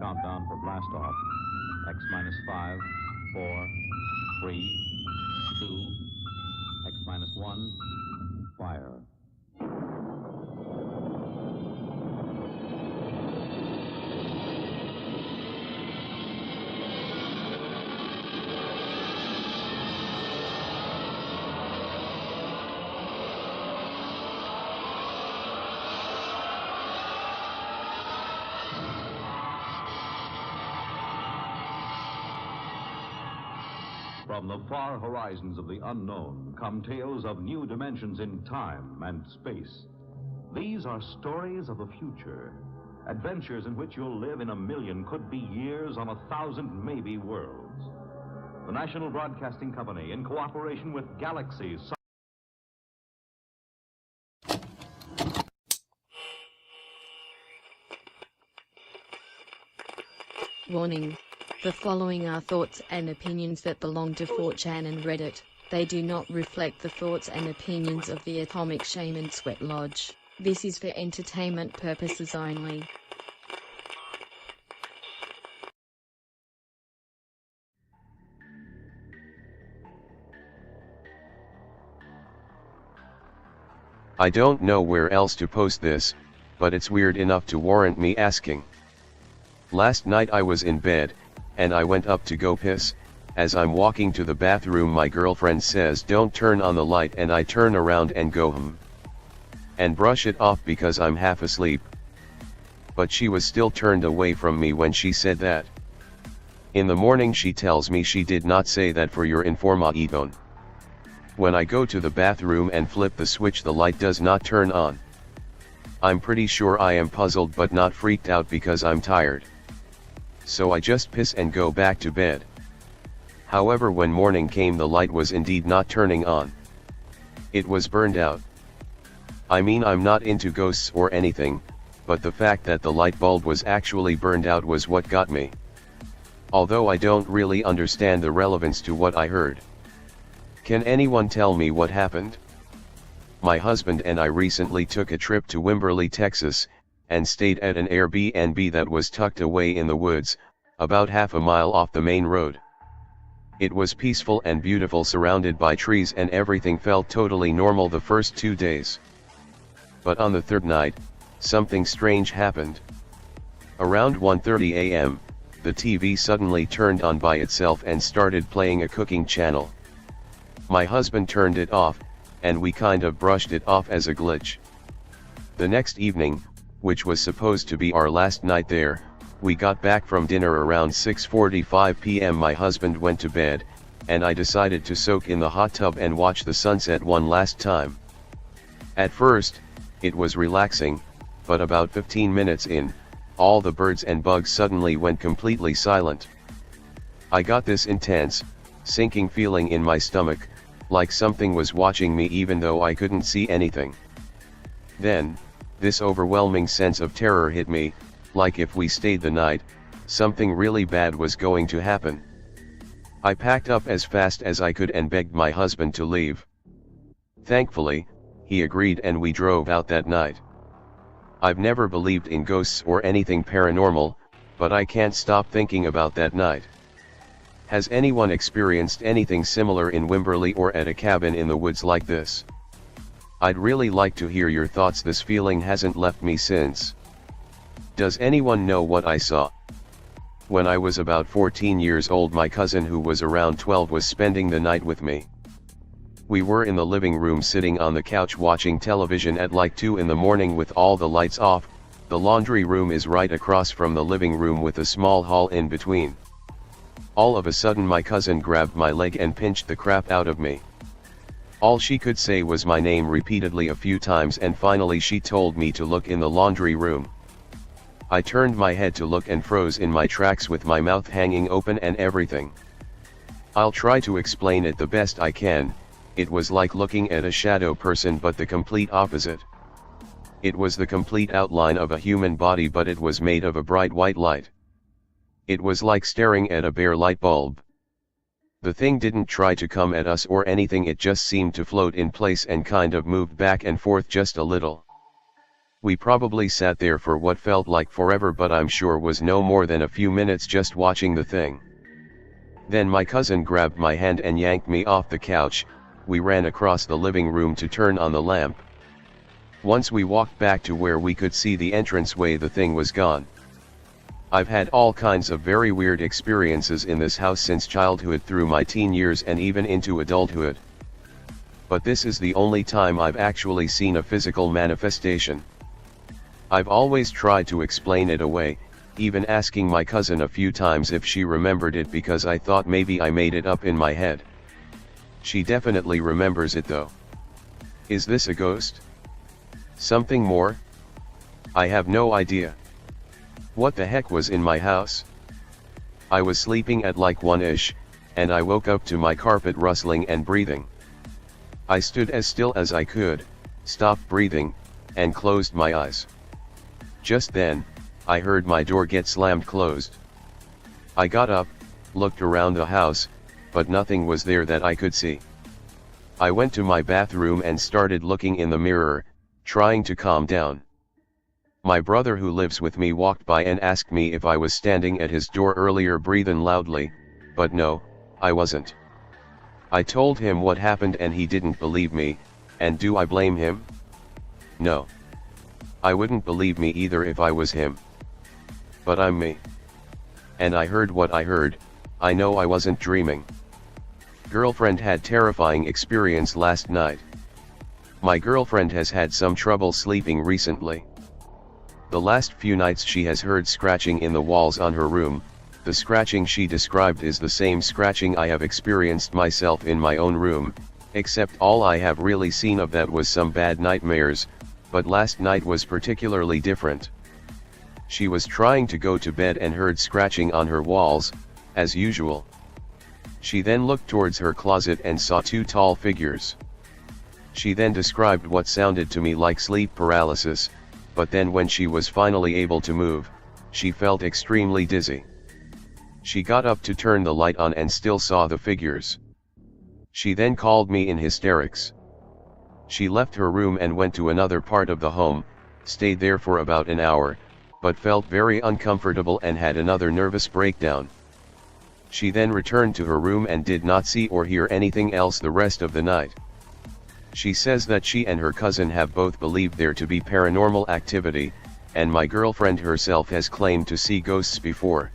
countdown for blast off. X minus 5, 4, 3, 2, X minus 1, fire. From the far horizons of the unknown come tales of new dimensions in time and space. These are stories of the future, adventures in which you'll live in a million, could be years, on 1,000, maybe worlds. The National Broadcasting Company, in cooperation with Galaxy. Warning. The following are thoughts and opinions that belong to 4chan and Reddit. They do not reflect the thoughts and opinions of the Atomic Shaman Sweat Lodge. This is for entertainment purposes only. I don't know where else to post this, but it's weird enough to warrant me asking. Last night I was in bed, and I went up to go piss. As I'm walking to the bathroom, my girlfriend says don't turn on the light, and I turn around and go and brush it off because I'm half asleep. But she was still turned away from me when she said that. In the morning she tells me she did not say that, for your information. When I go to the bathroom and flip the switch, the light does not turn on. I'm pretty sure I am puzzled but not freaked out because I'm tired. So I just piss and go back to bed. However, when morning came, the light was indeed not turning on. It was burned out. I mean, I'm not into ghosts or anything, but the fact that the light bulb was actually burned out was what got me. Although I don't really understand the relevance to what I heard. Can anyone tell me what happened? My husband and I recently took a trip to Wimberley, Texas, and stayed at an Airbnb that was tucked away in the woods, about half a mile off the main road. It was peaceful and beautiful, surrounded by trees, and everything felt totally normal the first 2 days. But on the third night, something strange happened. Around 1:30 a.m., the TV suddenly turned on by itself and started playing a cooking channel. My husband turned it off, and we kind of brushed it off as a glitch. The next evening, which was supposed to be our last night there, we got back from dinner around 6:45 p.m. My husband went to bed, and I decided to soak in the hot tub and watch the sunset one last time. At first, it was relaxing, but about 15 minutes in, all the birds and bugs suddenly went completely silent. I got this intense, sinking feeling in my stomach, like something was watching me even though I couldn't see anything. Then, this overwhelming sense of terror hit me, like if we stayed the night, something really bad was going to happen. I packed up as fast as I could and begged my husband to leave. Thankfully, he agreed and we drove out that night. I've never believed in ghosts or anything paranormal, but I can't stop thinking about that night. Has anyone experienced anything similar in Wimberley or at a cabin in the woods like this? I'd really like to hear your thoughts. This feeling hasn't left me since. Does anyone know what I saw? When I was about 14 years old, my cousin, who was around 12, was spending the night with me. We were in the living room sitting on the couch watching television at like 2 in the morning with all the lights off. The laundry room is right across from the living room with a small hall in between. All of a sudden my cousin grabbed my leg and pinched the crap out of me. All she could say was my name repeatedly a few times, and finally she told me to look in the laundry room. I turned my head to look and froze in my tracks with my mouth hanging open and everything. I'll try to explain it the best I can. It was like looking at a shadow person, but the complete opposite. It was the complete outline of a human body, but it was made of a bright white light. It was like staring at a bare light bulb. The thing didn't try to come at us or anything, it just seemed to float in place and kind of moved back and forth just a little. We probably sat there for what felt like forever, but I'm sure was no more than a few minutes just watching the thing. Then my cousin grabbed my hand and yanked me off the couch. We ran across the living room to turn on the lamp. Once we walked back to where we could see the entranceway, the thing was gone. I've had all kinds of very weird experiences in this house since childhood through my teen years and even into adulthood. But this is the only time I've actually seen a physical manifestation. I've always tried to explain it away, even asking my cousin a few times if she remembered it because I thought maybe I made it up in my head. She definitely remembers it though. Is this a ghost? Something more? I have no idea. What the heck was in my house? I was sleeping at like 1-ish, and I woke up to my carpet rustling and breathing. I stood as still as I could, stopped breathing, and closed my eyes. Just then, I heard my door get slammed closed. I got up, looked around the house, but nothing was there that I could see. I went to my bathroom and started looking in the mirror, trying to calm down. My brother who lives with me walked by and asked me if I was standing at his door earlier, breathing loudly, but no, I wasn't. I told him what happened and he didn't believe me, and do I blame him? No. I wouldn't believe me either if I was him. But I'm me. And I heard what I heard. I know I wasn't dreaming. Girlfriend had terrifying experience last night. My girlfriend has had some trouble sleeping recently. The last few nights she has heard scratching in the walls on her room. The scratching she described is the same scratching I have experienced myself in my own room, except all I have really seen of that was some bad nightmares, but last night was particularly different. She was trying to go to bed and heard scratching on her walls, as usual. She then looked towards her closet and saw 2 tall figures. She then described what sounded to me like sleep paralysis, but then when she was finally able to move, she felt extremely dizzy. She got up to turn the light on and still saw the figures. She then called me in hysterics. She left her room and went to another part of the home, stayed there for about an hour, but felt very uncomfortable and had another nervous breakdown. She then returned to her room and did not see or hear anything else the rest of the night. She says that she and her cousin have both believed there to be paranormal activity, and my girlfriend herself has claimed to see ghosts before.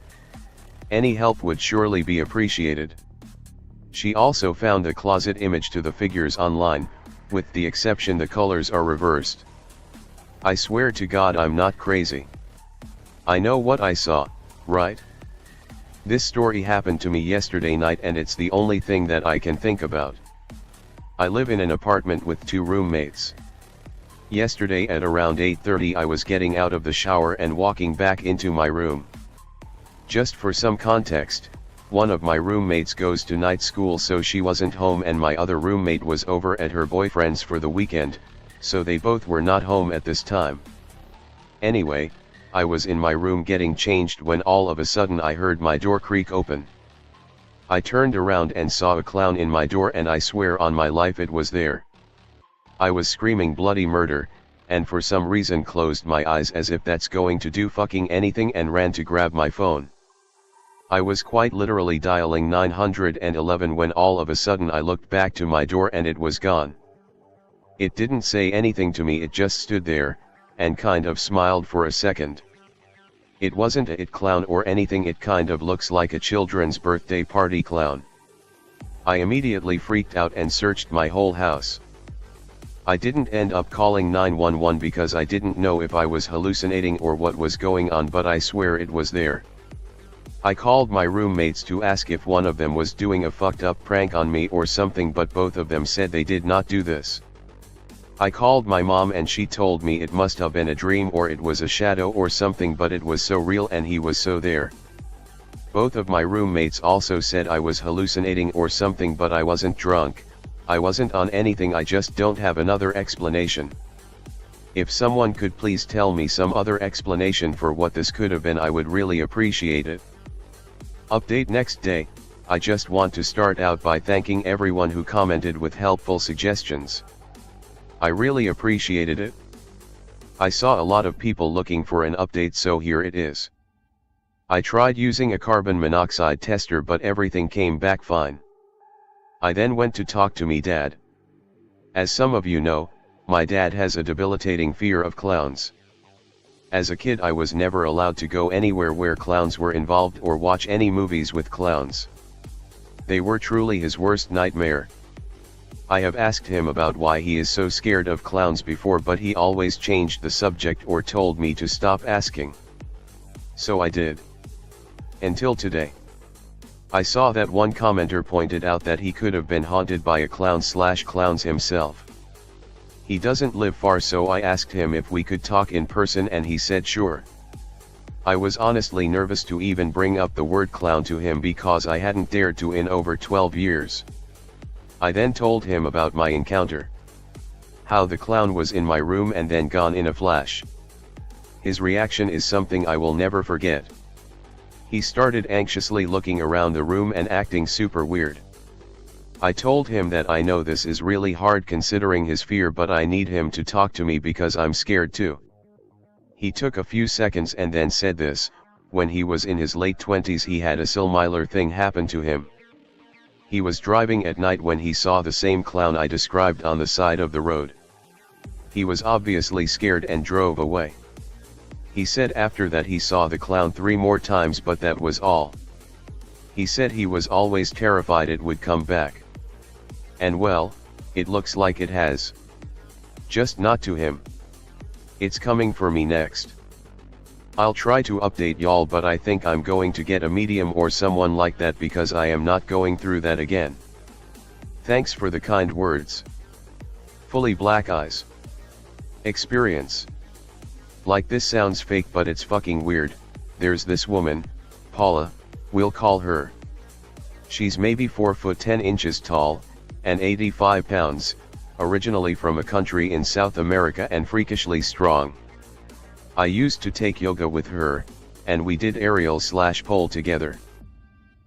Any help would surely be appreciated. She also found a closet image to the figures online, with the exception the colors are reversed. I swear to God I'm not crazy. I know what I saw, right? This story happened to me yesterday night and it's the only thing that I can think about. I live in an apartment with 2 roommates. Yesterday at around 8:30 I was getting out of the shower and walking back into my room. Just for some context, one of my roommates goes to night school, so she wasn't home, and my other roommate was over at her boyfriend's for the weekend, so they both were not home at this time. Anyway, I was in my room getting changed when all of a sudden I heard my door creak open. I turned around and saw a clown in my door, and I swear on my life it was there. I was screaming bloody murder, and for some reason closed my eyes as if that's going to do fucking anything, and ran to grab my phone. I was quite literally dialing 911 when all of a sudden I looked back to my door and it was gone. It didn't say anything to me, it just stood there, and kind of smiled for a second. It wasn't a it clown or anything, it kind of looks like a children's birthday party clown. I immediately freaked out and searched my whole house. I didn't end up calling 911 because I didn't know if I was hallucinating or what was going on, but I swear it was there. I called my roommates to ask if one of them was doing a fucked up prank on me or something, but both of them said they did not do this. I called my mom and she told me it must have been a dream or it was a shadow or something, but it was so real and he was so there. Both of my roommates also said I was hallucinating or something, but I wasn't drunk, I wasn't on anything, I just don't have another explanation. If someone could please tell me some other explanation for what this could have been, I would really appreciate it. Update next day. I just want to start out by thanking everyone who commented with helpful suggestions. I really appreciated it. I saw a lot of people looking for an update, so here it is. I tried using a carbon monoxide tester, but everything came back fine. I then went to talk to me dad. As some of you know, my dad has a debilitating fear of clowns. As a kid I was never allowed to go anywhere where clowns were involved or watch any movies with clowns. They were truly his worst nightmare. I have asked him about why he is so scared of clowns before, but he always changed the subject or told me to stop asking. So I did. Until today. I saw that one commenter pointed out that he could have been haunted by a clown/clowns himself. He doesn't live far, so I asked him if we could talk in person and he said sure. I was honestly nervous to even bring up the word clown to him because I hadn't dared to in over 12 years. I then told him about my encounter. How the clown was in my room and then gone in a flash. His reaction is something I will never forget. He started anxiously looking around the room and acting super weird. I told him that I know this is really hard considering his fear, but I need him to talk to me because I'm scared too. He took a few seconds and then said this: when he was in his late 20s he had a similar thing happen to him. He was driving at night when he saw the same clown I described on the side of the road. He was obviously scared and drove away. He said after that he saw the clown 3 more times, but that was all. He said he was always terrified it would come back. And well, it looks like it has. Just not to him. It's coming for me next. I'll try to update y'all, but I think I'm going to get a medium or someone like that because I am not going through that again. Thanks for the kind words. Fully Black Eyes. Experience. Like, this sounds fake, but it's fucking weird. There's this woman, Paula, we'll call her. She's maybe 4 foot 10 inches tall, and 85 pounds, originally from a country in South America and freakishly strong. I used to take yoga with her, and we did aerial/pole together.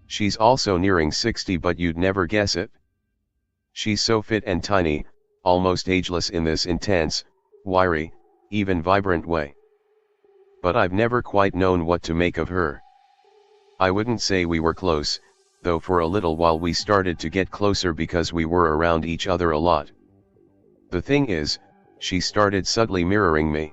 She's also nearing 60, but you'd never guess it. She's so fit and tiny, almost ageless in this intense, wiry, even vibrant way. But I've never quite known what to make of her. I wouldn't say we were close, though for a little while we started to get closer because we were around each other a lot. The thing is, she started subtly mirroring me.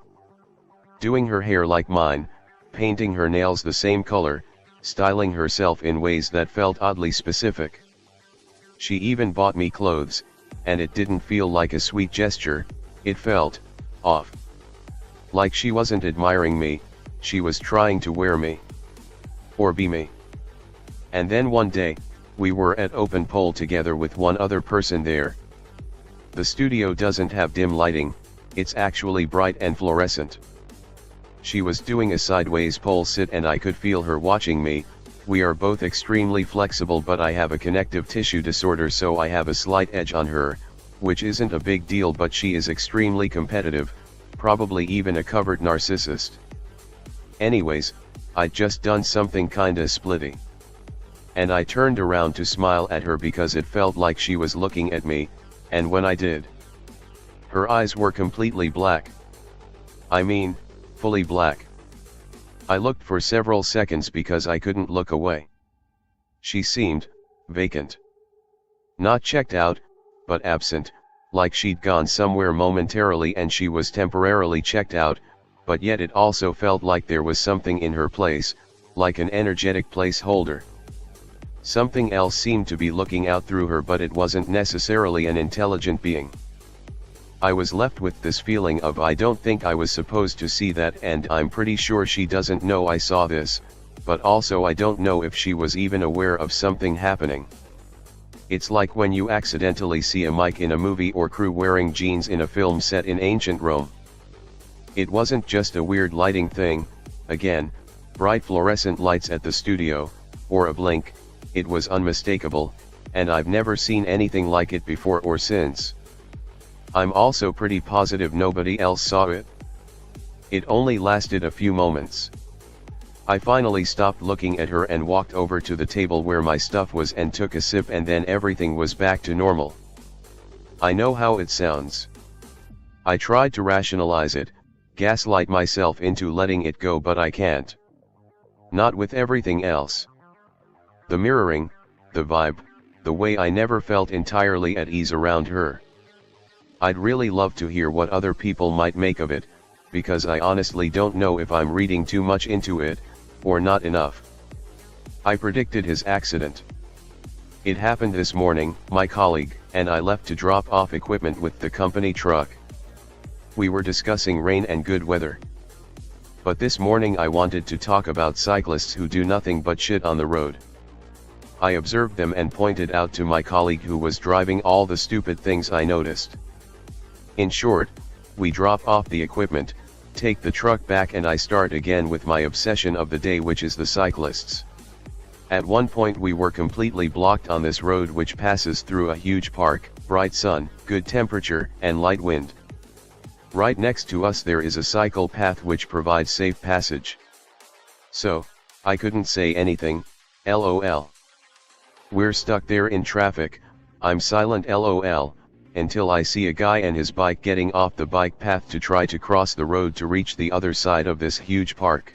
Doing her hair like mine, painting her nails the same color, styling herself in ways that felt oddly specific. She even bought me clothes, and it didn't feel like a sweet gesture, it felt off. Like she wasn't admiring me, she was trying to wear me. Or be me. And then one day, we were at open pole together with one other person there. The studio doesn't have dim lighting, it's actually bright and fluorescent. She was doing a sideways pole sit and I could feel her watching me. We are both extremely flexible, but I have a connective tissue disorder, so I have a slight edge on her, which isn't a big deal, but she is extremely competitive, probably even a covert narcissist. Anyways, I'd just done something kinda splitty. And I turned around to smile at her because it felt like she was looking at me, and when I did, her eyes were completely black. I mean, fully black. I looked for several seconds because I couldn't look away. She seemed vacant. Not checked out, but absent, like she'd gone somewhere momentarily and she was temporarily checked out, but yet it also felt like there was something in her place, like an energetic placeholder. Something else seemed to be looking out through her, but it wasn't necessarily an intelligent being. I was left with this feeling of I don't think I was supposed to see that, and I'm pretty sure she doesn't know I saw this, but also I don't know if she was even aware of something happening. It's like when you accidentally see a mic in a movie or crew wearing jeans in a film set in ancient Rome. It wasn't just a weird lighting thing, again, bright fluorescent lights at the studio, or a blink, it was unmistakable, and I've never seen anything like it before or since. I'm also pretty positive nobody else saw it. It only lasted a few moments. I finally stopped looking at her and walked over to the table where my stuff was and took a sip, and then everything was back to normal. I know how it sounds. I tried to rationalize it, gaslight myself into letting it go, but I can't. Not with everything else. The mirroring, the vibe, the way I never felt entirely at ease around her. I'd really love to hear what other people might make of it, because I honestly don't know if I'm reading too much into it, or not enough. I predicted his accident. It happened this morning. My colleague and I left to drop off equipment with the company truck. We were discussing rain and good weather. But this morning I wanted to talk about cyclists who do nothing but shit on the road. I observed them and pointed out to my colleague who was driving all the stupid things I noticed. In short, we drop off the equipment, take the truck back, and I start again with my obsession of the day, which is the cyclists. At one point we were completely blocked on this road which passes through a huge park, bright sun, good temperature, and light wind. Right next to us there is a cycle path which provides safe passage. So, I couldn't say anything, lol. We're stuck there in traffic, I'm silent lol, until I see a guy and his bike getting off the bike path to try to cross the road to reach the other side of this huge park.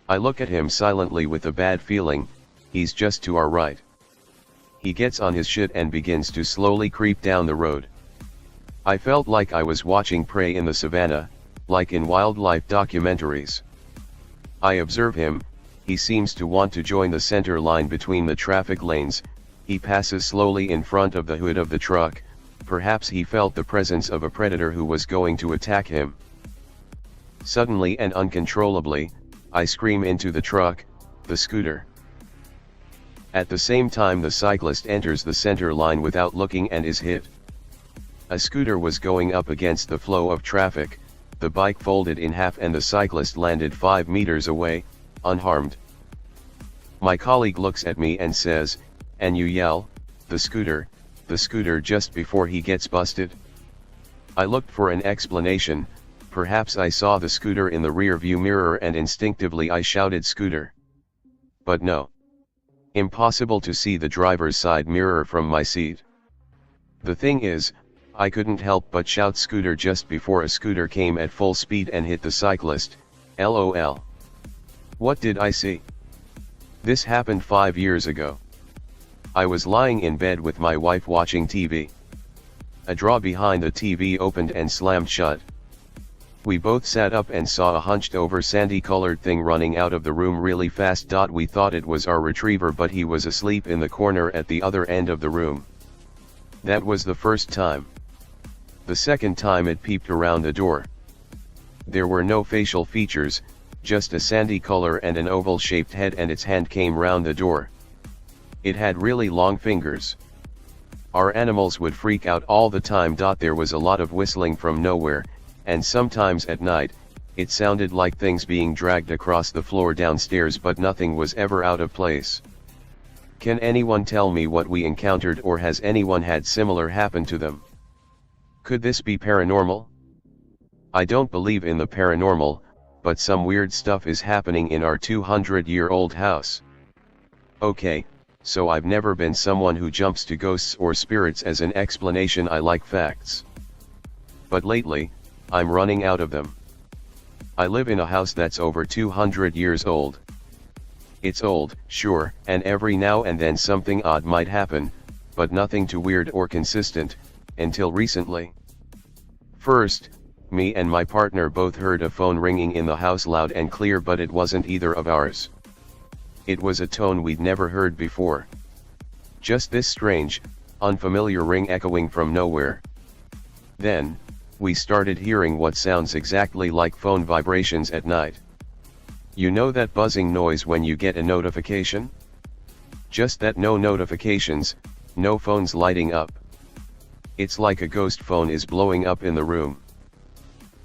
I look at him silently with a bad feeling. He's just to our right. He gets on his shit and begins to slowly creep down the road. I felt like I was watching prey in the savannah, like in wildlife documentaries. I observe him, he seems to want to join the center line between the traffic lanes. He passes slowly in front of the hood of the truck. Perhaps he felt the presence of a predator who was going to attack him. Suddenly and uncontrollably, I scream into the truck, the scooter. At the same time the cyclist enters the center line without looking and is hit. A scooter was going up against the flow of traffic, the bike folded in half and the cyclist landed 5 meters away, unharmed. My colleague looks at me and says, "And you yell, the scooter," just before he gets busted? I looked for an explanation. Perhaps I saw the scooter in the rear view mirror and instinctively I shouted scooter. But no. Impossible to see the driver's side mirror from my seat. The thing is, I couldn't help but shout scooter just before a scooter came at full speed and hit the cyclist, lol. What did I see? This happened 5 years ago. I was lying in bed with my wife watching TV. A drawer behind the TV opened and slammed shut. We both sat up and saw a hunched over sandy colored thing running out of the room really fast. We thought it was our retriever, but he was asleep in the corner at the other end of the room. That was the first time. The second time it peeped around the door. There were no facial features, just a sandy color and an oval shaped head, and its hand came round the door. It had really long fingers. Our animals would freak out all the time. There was a lot of whistling from nowhere, and sometimes at night, it sounded like things being dragged across the floor downstairs, but nothing was ever out of place. Can anyone tell me what we encountered, or has anyone had similar happen to them? Could this be paranormal? I don't believe in the paranormal, but some weird stuff is happening in our 200-year-old house. Okay, so I've never been someone who jumps to ghosts or spirits as an explanation. I like facts. But lately, I'm running out of them. I live in a house that's over 200 years old. It's old, sure, and every now and then something odd might happen, but nothing too weird or consistent, until recently. First, me and my partner both heard a phone ringing in the house loud and clear, but it wasn't either of ours. It was a tone we'd never heard before. Just this strange, unfamiliar ring echoing from nowhere. Then, we started hearing what sounds exactly like phone vibrations at night. You know that buzzing noise when you get a notification? Just that, no notifications, no phones lighting up. It's like a ghost phone is blowing up in the room.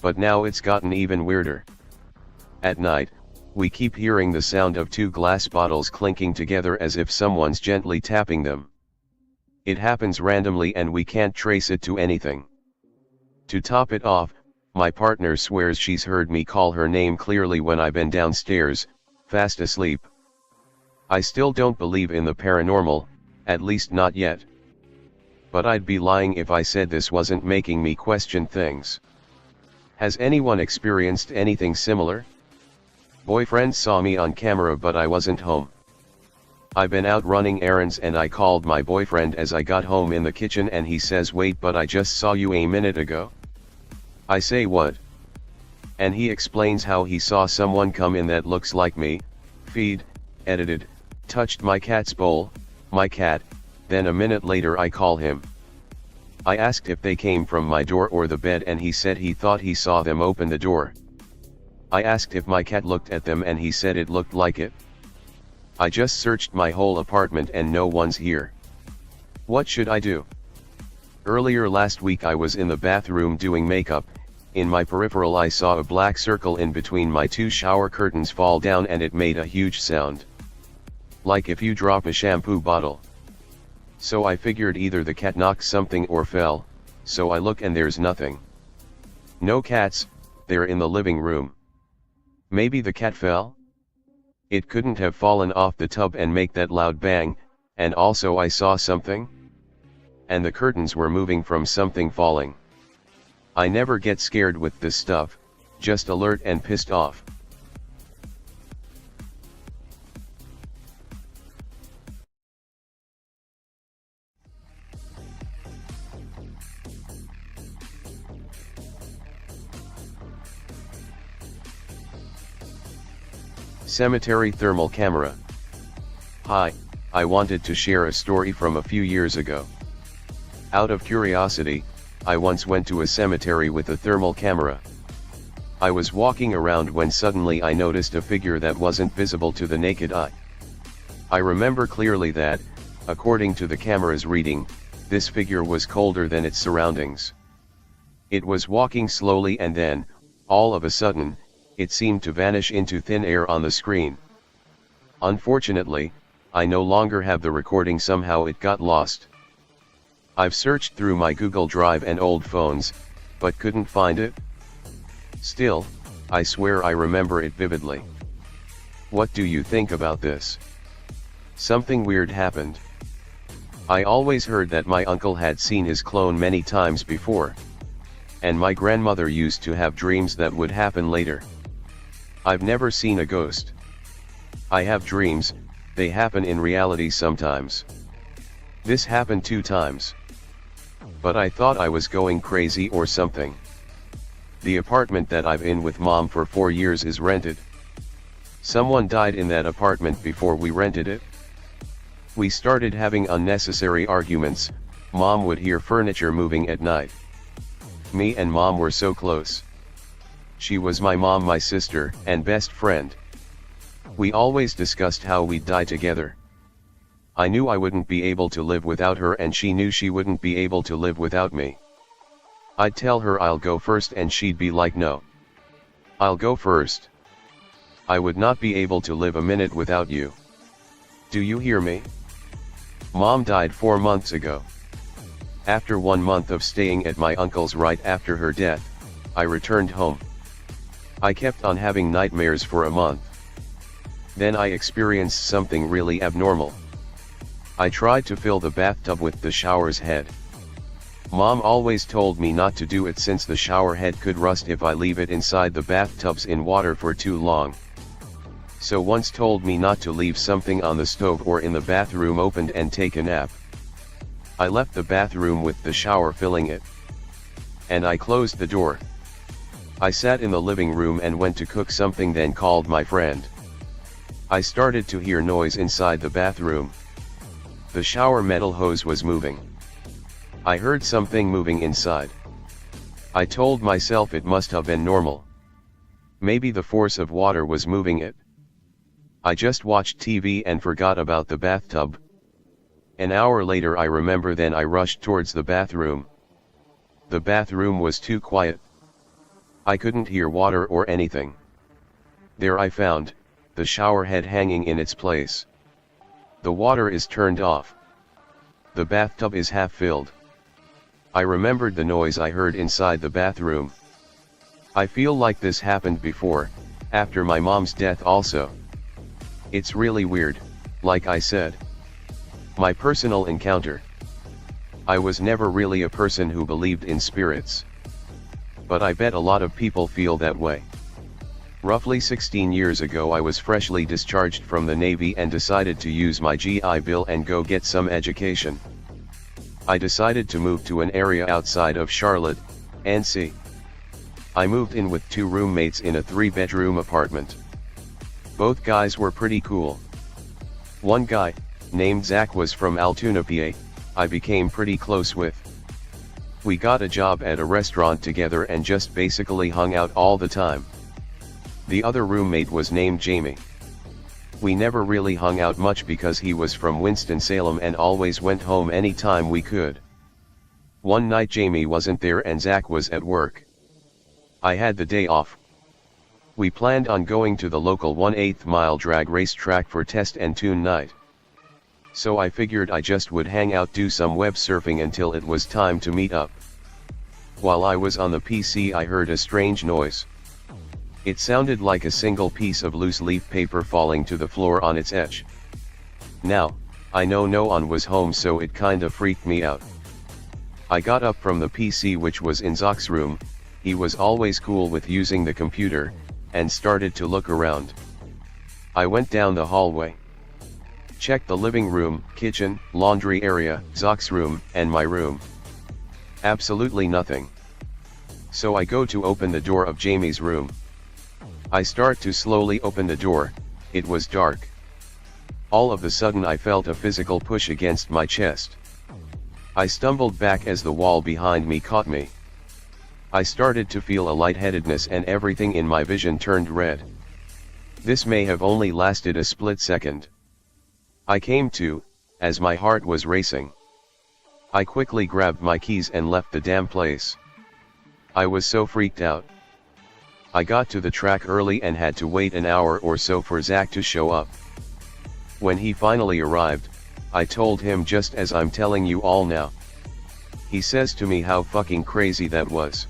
But now it's gotten even weirder. At night, we keep hearing the sound of 2 glass bottles clinking together as if someone's gently tapping them. It happens randomly and we can't trace it to anything. To top it off, my partner swears she's heard me call her name clearly when I've been downstairs, fast asleep. I still don't believe in the paranormal, at least not yet. But I'd be lying if I said this wasn't making me question things. Has anyone experienced anything similar? Boyfriend saw me on camera but I wasn't home. I've been out running errands and I called my boyfriend as I got home in the kitchen and he says wait but I just saw you a minute ago. I say what? And he explains how he saw someone come in that looks like me, feed, edited, touched my cat's bowl, my cat, then a minute later I call him. I asked if they came from my door or the bed and he said he thought he saw them open the door. I asked if my cat looked at them and he said it looked like it. I just searched my whole apartment and no one's here. What should I do? Earlier last week I was in the bathroom doing makeup. In my peripheral I saw a black circle in between my two shower curtains fall down and it made a huge sound. Like if you drop a shampoo bottle. So I figured either the cat knocked something or fell, so I look and there's nothing. No cats, they're in the living room. Maybe the cat fell? It couldn't have fallen off the tub and make that loud bang, and also I saw something? And the curtains were moving from something falling. I never get scared with this stuff, just alert and pissed off. Cemetery thermal camera. Hi, I wanted to share a story from a few years ago. Out of curiosity, I once went to a cemetery with a thermal camera. I was walking around when suddenly I noticed a figure that wasn't visible to the naked eye. I remember clearly that, according to the camera's reading, this figure was colder than its surroundings. It was walking slowly and then, all of a sudden, it seemed to vanish into thin air on the screen. Unfortunately, I no longer have the recording, somehow it got lost. I've searched through my Google Drive and old phones, but couldn't find it. Still, I swear I remember it vividly. What do you think about this? Something weird happened. I always heard that my uncle had seen his clone many times before. And my grandmother used to have dreams that would happen later. I've never seen a ghost. I have dreams, they happen in reality sometimes. This happened 2 times. But I thought I was going crazy or something. The apartment that I've in with mom for 4 years is rented. Someone died in that apartment before we rented it. We started having unnecessary arguments. Mom would hear furniture moving at night. Me and mom were so close. She was my mom, my sister, and best friend. We always discussed how we'd die together. I knew I wouldn't be able to live without her and she knew she wouldn't be able to live without me. I'd tell her I'll go first and she'd be like no. I'll go first. I would not be able to live a minute without you. Do you hear me? Mom died 4 months ago. After 1 month of staying at my uncle's right after her death, I returned home. I kept on having nightmares for a month. Then I experienced something really abnormal. I tried to fill the bathtub with the shower's head. Mom always told me not to do it since the shower head could rust if I leave it inside the bathtubs in water for too long. So once told me not to leave something on the stove or in the bathroom opened and take a nap. I left the bathroom with the shower filling it. And I closed the door. I sat in the living room and went to cook something, then called my friend. I started to hear noise inside the bathroom. The shower metal hose was moving. I heard something moving inside. I told myself it must have been normal. Maybe the force of water was moving it. I just watched TV and forgot about the bathtub. An hour later I remember, then I rushed towards the bathroom. The bathroom was too quiet. I couldn't hear water or anything. There I found the shower head hanging in its place. The water is turned off. The bathtub is half filled. I remembered the noise I heard inside the bathroom. I feel like this happened before, after my mom's death also. It's really weird, like I said. My personal encounter. I was never really a person who believed in spirits. but I bet a lot of people feel that way. Roughly 16 years ago I was freshly discharged from the Navy and decided to use my GI Bill and go get some education. I decided to move to an area outside of Charlotte, NC. I moved in with 2 roommates in a 3-bedroom apartment. Both guys were pretty cool. One guy, named Zach, was from Altoona, PA, I became pretty close with. We got a job at a restaurant together and just basically hung out all the time. The other roommate was named Jamie. We never really hung out much because he was from Winston-Salem and always went home anytime we could. One night Jamie wasn't there and Zach was at work. I had the day off. We planned on going to the local 1/8 mile drag race track for test and tune night. So I figured I just would hang out, do some web surfing until it was time to meet up. While I was on the PC I heard a strange noise. It sounded like a single piece of loose leaf paper falling to the floor on its edge. Now, I know no one was home, so it kinda freaked me out. I got up from the PC, which was in Zach's room, he was always cool with using the computer, and started to look around. I went down the hallway. Checked the living room, kitchen, laundry area, Zach's room, and my room. Absolutely nothing. So I go to open the door of Jamie's room. I start to slowly open the door, it was dark. All of a sudden I felt a physical push against my chest. I stumbled back as the wall behind me caught me. I started to feel a lightheadedness and everything in my vision turned red. This may have only lasted a split second. I came to, as my heart was racing. I quickly grabbed my keys and left the damn place. I was so freaked out. I got to the track early and had to wait an hour or so for Zach to show up. When he finally arrived, I told him just as I'm telling you all now. He says to me how fucking crazy that was.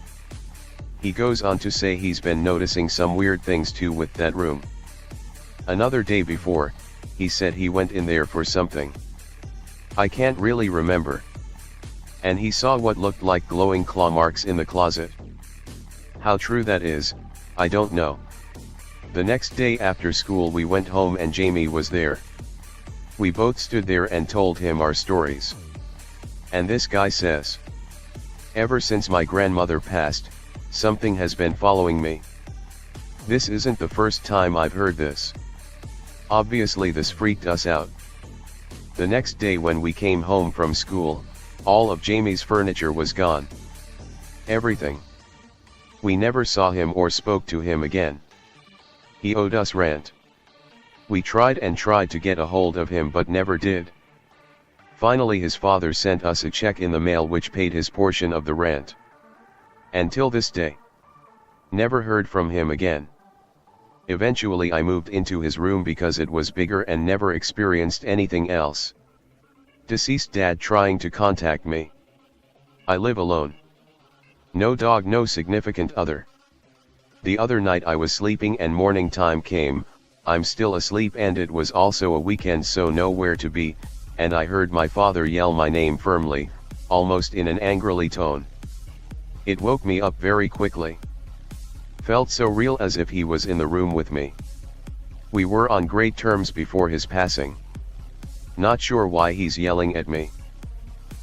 He goes on to say he's been noticing some weird things too with that room. Another day before, he said he went in there for something. I can't really remember. And he saw what looked like glowing claw marks in the closet. How true that is, I don't know. The next day after school we went home and Jamie was there. We both stood there and told him our stories. And this guy says, "Ever since my grandmother passed, something has been following me. This isn't the first time I've heard this." Obviously this freaked us out. The next day when we came home from school, all of Jamie's furniture was gone. Everything. We never saw him or spoke to him again. He owed us rent. We tried and tried to get a hold of him but never did. Finally his father sent us a check in the mail which paid his portion of the rent. Until this day. Never heard from him again. Eventually I moved into his room because it was bigger and never experienced anything else. Deceased dad trying to contact me. I live alone. No dog, no significant other. The other night I was sleeping and morning time came, I'm still asleep and it was also a weekend so nowhere to be, and I heard my father yell my name firmly, almost in an angrily tone. It woke me up very quickly. Felt so real as if he was in the room with me. We were on great terms before his passing. Not sure why he's yelling at me.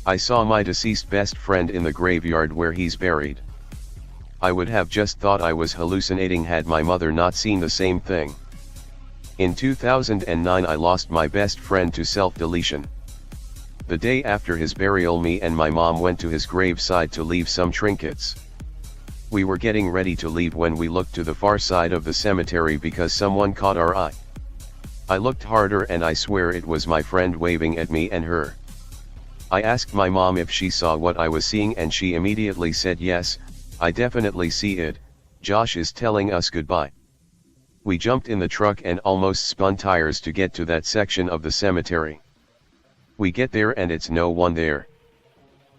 I saw my deceased best friend in the graveyard where he's buried. I would have just thought I was hallucinating had my mother not seen the same thing. In 2009 I lost my best friend to self-deletion. The day after his burial me and my mom went to his graveside to leave some trinkets. We were getting ready to leave when we looked to the far side of the cemetery because someone caught our eye. I looked harder and I swear it was my friend waving at me and her. I asked my mom if she saw what I was seeing and she immediately said yes, I definitely see it, Josh is telling us goodbye. We jumped in the truck and almost spun tires to get to that section of the cemetery. We get there and it's no one there.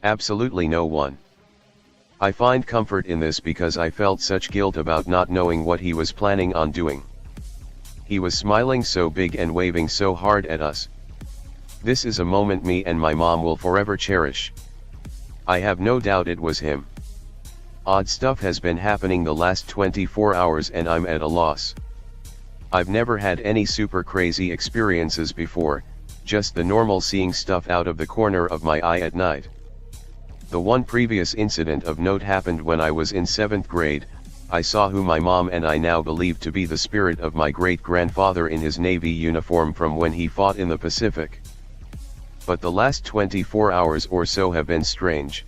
Absolutely no one. I find comfort in this because I felt such guilt about not knowing what he was planning on doing. He was smiling so big and waving so hard at us. This is a moment me and my mom will forever cherish. I have no doubt it was him. Odd stuff has been happening the last 24 hours and I'm at a loss. I've never had any super crazy experiences before, just the normal seeing stuff out of the corner of my eye at night. The one previous incident of note happened when I was in 7th grade. I saw who my mom and I now believe to be the spirit of my great-grandfather in his Navy uniform from when he fought in the Pacific. But the last 24 hours or so have been strange.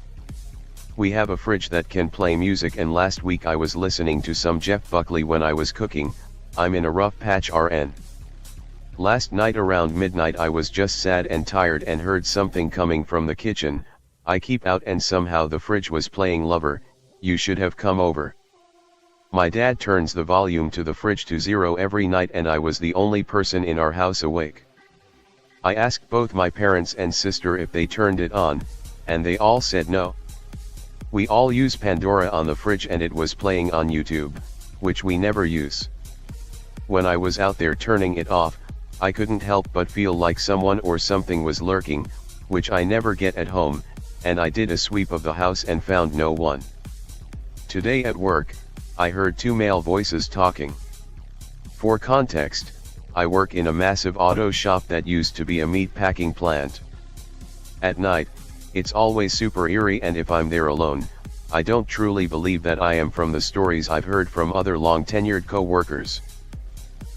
We have a fridge that can play music, and last week I was listening to some Jeff Buckley when I was cooking. I'm in a rough patch RN. Last night around midnight I was just sad and tired and heard something coming from the kitchen. I keep out and somehow the fridge was playing Lover, You Should Have Come Over. My dad turns the volume to the fridge to 0 every night and I was the only person in our house awake. I asked both my parents and sister if they turned it on, and they all said no. We all use Pandora on the fridge and it was playing on YouTube, which we never use. When I was out there turning it off, I couldn't help but feel like someone or something was lurking, which I never get at home, and I did a sweep of the house and found no one. Today at work, I heard 2 male voices talking. For context, I work in a massive auto shop that used to be a meat packing plant. At night, it's always super eerie, and if I'm there alone, I don't truly believe that I am from the stories I've heard from other long-tenured co-workers.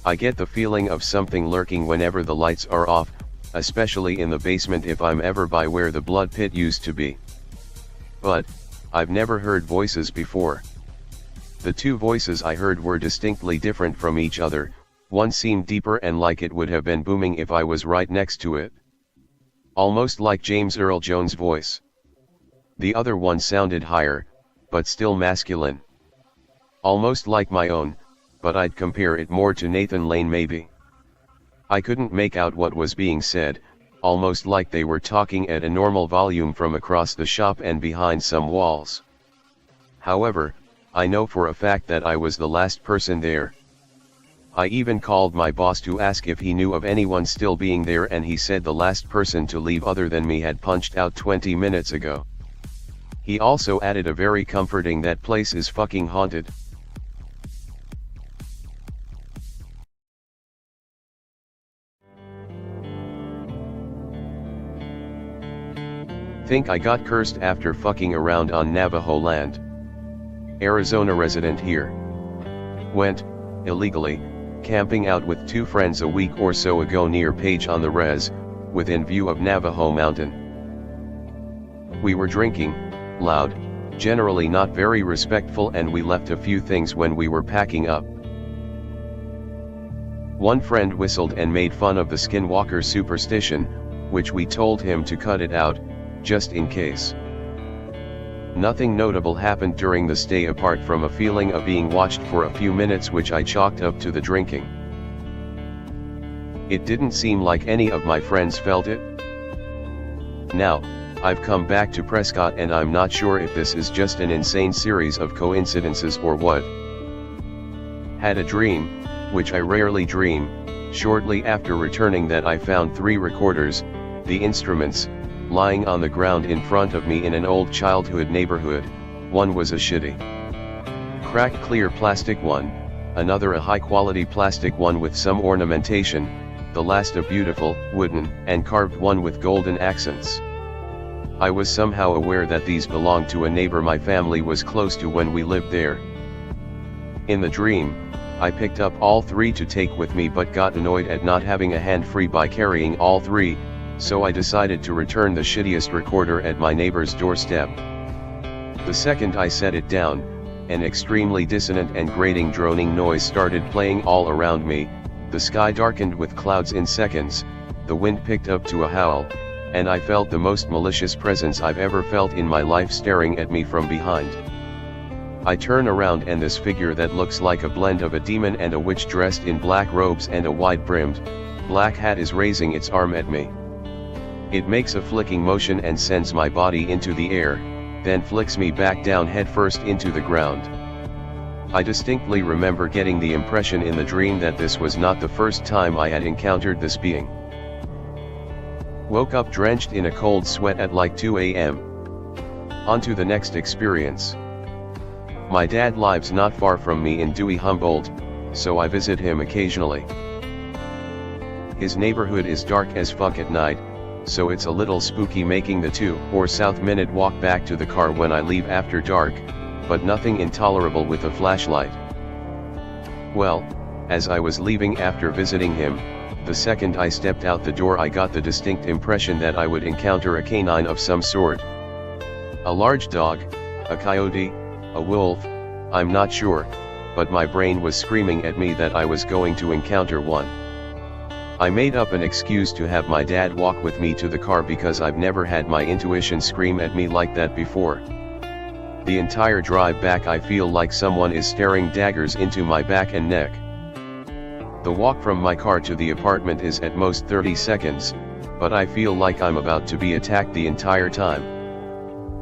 I get the feeling of something lurking whenever the lights are off, especially in the basement if I'm ever by where the blood pit used to be. But, I've never heard voices before. The 2 voices I heard were distinctly different from each other. One seemed deeper and like it would have been booming if I was right next to it. Almost like James Earl Jones' voice. The other one sounded higher, but still masculine. Almost like my own, but I'd compare it more to Nathan Lane maybe. I couldn't make out what was being said, almost like they were talking at a normal volume from across the shop and behind some walls. However, I know for a fact that I was the last person there. I even called my boss to ask if he knew of anyone still being there, and he said the last person to leave other than me had punched out 20 minutes ago. He also added a very comforting "that place is fucking haunted." Think I got cursed after fucking around on Navajo land. Arizona resident here. Went, illegally, camping out with 2 friends a week or so ago near Page on the res, within view of Navajo Mountain. We were drinking, loud, generally not very respectful, and we left a few things when we were packing up. One friend whistled and made fun of the skinwalker superstition, which we told him to cut it out, just in case. Nothing notable happened during the stay apart from a feeling of being watched for a few minutes, which I chalked up to the drinking. It didn't seem like any of my friends felt it. Now, I've come back to Prescott and I'm not sure if this is just an insane series of coincidences or what. Had a dream, which I rarely dream, shortly after returning that I found 3 recorders, the instruments, lying on the ground in front of me in an old childhood neighborhood. One was a shitty, cracked clear plastic one, another a high quality plastic one with some ornamentation, the last a beautiful, wooden, and carved one with golden accents. I was somehow aware that these belonged to a neighbor my family was close to when we lived there. In the dream, I picked up all 3 to take with me, but got annoyed at not having a hand free by carrying all 3. So I decided to return the shittiest recorder at my neighbor's doorstep. The second I set it down, an extremely dissonant and grating droning noise started playing all around me. The sky darkened with clouds in seconds, the wind picked up to a howl, and I felt the most malicious presence I've ever felt in my life staring at me from behind. I turn around and this figure that looks like a blend of a demon and a witch dressed in black robes and a wide-brimmed, black hat is raising its arm at me. It makes a flicking motion and sends my body into the air, then flicks me back down headfirst into the ground. I distinctly remember getting the impression in the dream that this was not the first time I had encountered this being. Woke up drenched in a cold sweat at like 2 a.m. On to the next experience. My dad lives not far from me in Dewey Humboldt, so I visit him occasionally. His neighborhood is dark as fuck at night, so it's a little spooky making the 2 or south minute walk back to the car when I leave after dark, but nothing intolerable with a flashlight. Well, as I was leaving after visiting him, the second I stepped out the door I got the distinct impression that I would encounter a canine of some sort. A large dog, a coyote, a wolf, I'm not sure, but my brain was screaming at me that I was going to encounter one. I made up an excuse to have my dad walk with me to the car because I've never had my intuition scream at me like that before. The entire drive back I feel like someone is staring daggers into my back and neck. The walk from my car to the apartment is at most 30 seconds, but I feel like I'm about to be attacked the entire time.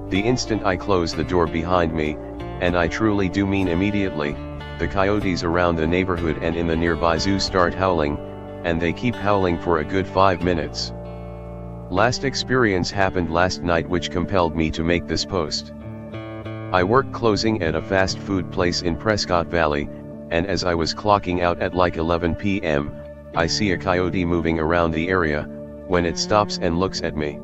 The instant I close the door behind me, and I truly do mean immediately, the coyotes around the neighborhood and in the nearby zoo start howling, and they keep howling for a good 5 minutes. Last experience happened last night which compelled me to make this post. I work closing at a fast food place in Prescott Valley, and as I was clocking out at like 11 p.m., I see a coyote moving around the area, when it stops and looks at me.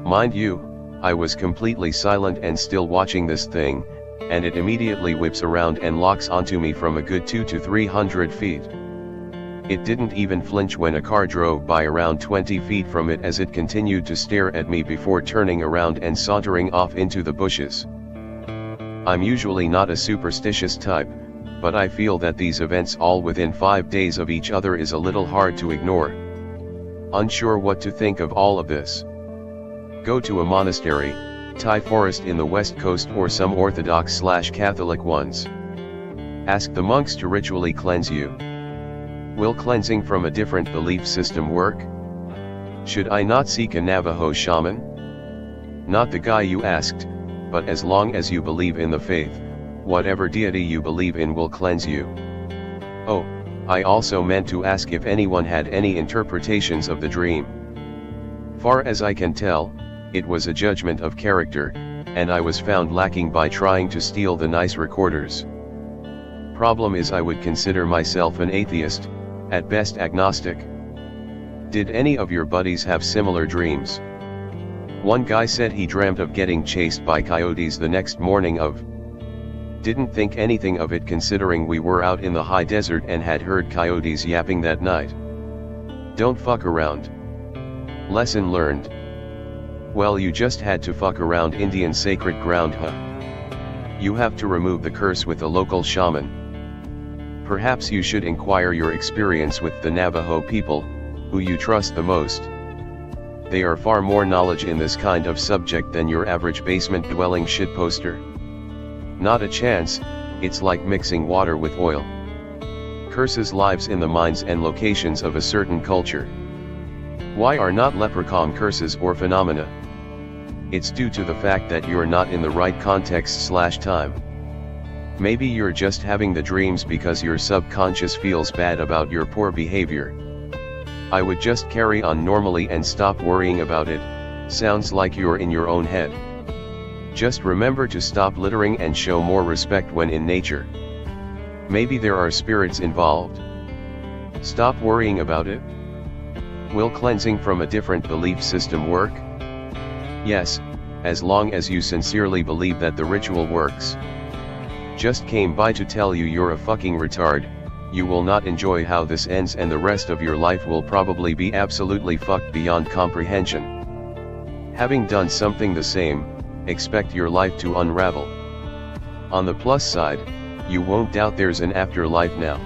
Mind you, I was completely silent and still watching this thing, and it immediately whips around and locks onto me from a good 200 to 300 feet. It didn't even flinch when a car drove by around 20 feet from it as it continued to stare at me before turning around and sauntering off into the bushes. I'm usually not a superstitious type, but I feel that these events all within 5 days of each other is a little hard to ignore. Unsure what to think of all of this. Go to a monastery, Thai forest in the west coast or some Orthodox/Catholic ones. Ask the monks to ritually cleanse you. Will cleansing from a different belief system work? Should I not seek a Navajo shaman? Not the guy you asked, but as long as you believe in the faith, whatever deity you believe in will cleanse you. Oh, I also meant to ask if anyone had any interpretations of the dream. Far as I can tell, it was a judgment of character, and I was found lacking by trying to steal the nice recorders. Problem is I would consider myself an atheist, at best agnostic. Did any of your buddies have similar dreams? One guy said he dreamt of getting chased by coyotes the next morning didn't think anything of it considering we were out in the high desert and had heard coyotes yapping that night. Don't fuck around. Lesson learned. Well, you just had to fuck around Indian sacred ground, huh? You have to remove the curse with a local shaman. Perhaps you should inquire your experience with the Navajo people, who you trust the most. They are far more knowledge in this kind of subject than your average basement dwelling shitposter. Not a chance, it's like mixing water with oil. Curses lives in the minds and locations of a certain culture. Why are not leprechaun curses or phenomena? It's due to the fact that you're not in the right context/time. Maybe you're just having the dreams because your subconscious feels bad about your poor behavior. I would just carry on normally and stop worrying about it. Sounds like you're in your own head. Just remember to stop littering and show more respect when in nature. Maybe there are spirits involved. Stop worrying about it. Will cleansing from a different belief system work? Yes, as long as you sincerely believe that the ritual works. Just came by to tell you you're a fucking retard. You will not enjoy how this ends and the rest of your life will probably be absolutely fucked beyond comprehension. Having done something the same, expect your life to unravel. On the plus side, you won't doubt there's an afterlife now.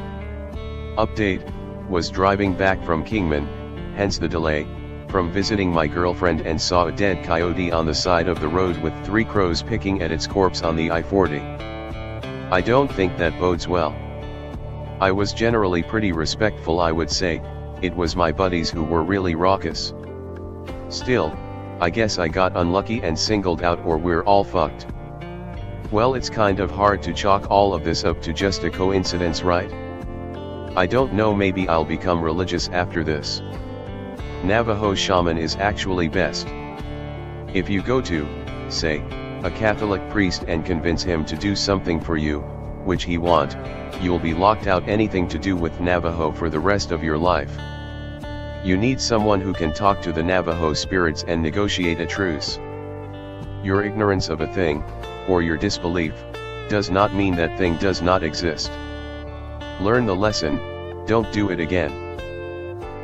Update, was driving back from Kingman, hence the delay, from visiting my girlfriend and saw a dead coyote on the side of the road with 3 crows picking at its corpse on the I-40. I don't think that bodes well. I was generally pretty respectful, I would say. It was my buddies who were really raucous. Still, I guess I got unlucky and singled out, or we're all fucked. Well, it's kind of hard to chalk all of this up to just a coincidence, right? I don't know, maybe I'll become religious after this. Navajo shaman is actually best. If you go to, say, a Catholic priest and convince him to do something for you, which he won't, you'll be locked out anything to do with Navajo for the rest of your life. You need someone who can talk to the Navajo spirits and negotiate a truce. Your ignorance of a thing, or your disbelief, does not mean that thing does not exist. Learn the lesson, don't do it again.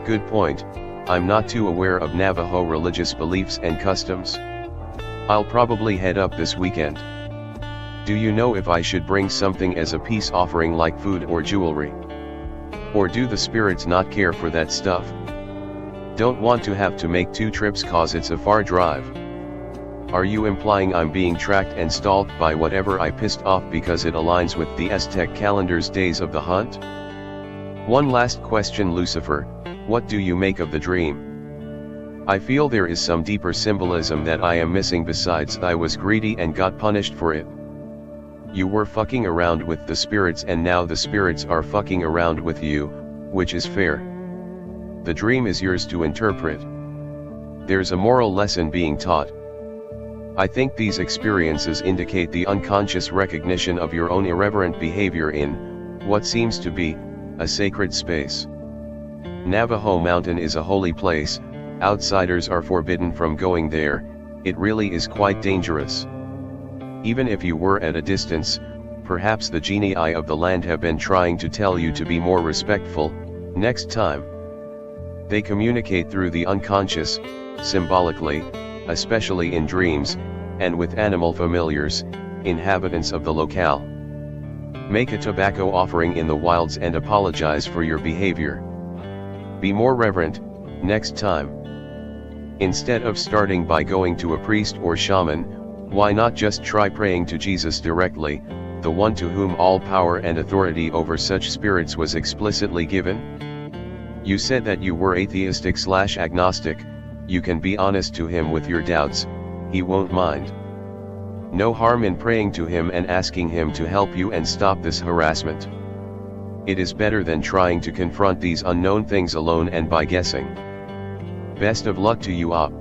Good point, I'm not too aware of Navajo religious beliefs and customs. I'll probably head up this weekend. Do you know if I should bring something as a peace offering like food or jewelry? Or do the spirits not care for that stuff? Don't want to have to make 2 trips cause it's a far drive. Are you implying I'm being tracked and stalked by whatever I pissed off because it aligns with the Aztec calendar's days of the hunt? One last question, Lucifer, what do you make of the dream? I feel there is some deeper symbolism that I am missing besides I was greedy and got punished for it. You were fucking around with the spirits and now the spirits are fucking around with you, which is fair. The dream is yours to interpret. There's a moral lesson being taught. I think these experiences indicate the unconscious recognition of your own irreverent behavior in what seems to be a sacred space. Navajo Mountain is a holy place, outsiders are forbidden from going there, it really is quite dangerous. Even if you were at a distance, perhaps the genii of the land have been trying to tell you to be more respectful, next time. They communicate through the unconscious, symbolically, especially in dreams, and with animal familiars, inhabitants of the locale. Make a tobacco offering in the wilds and apologize for your behavior. Be more reverent, next time. Instead of starting by going to a priest or shaman, why not just try praying to Jesus directly, the one to whom all power and authority over such spirits was explicitly given? You said that you were atheistic/agnostic, you can be honest to him with your doubts, he won't mind. No harm in praying to him and asking him to help you and stop this harassment. It is better than trying to confront these unknown things alone and by guessing. Best of luck to you op.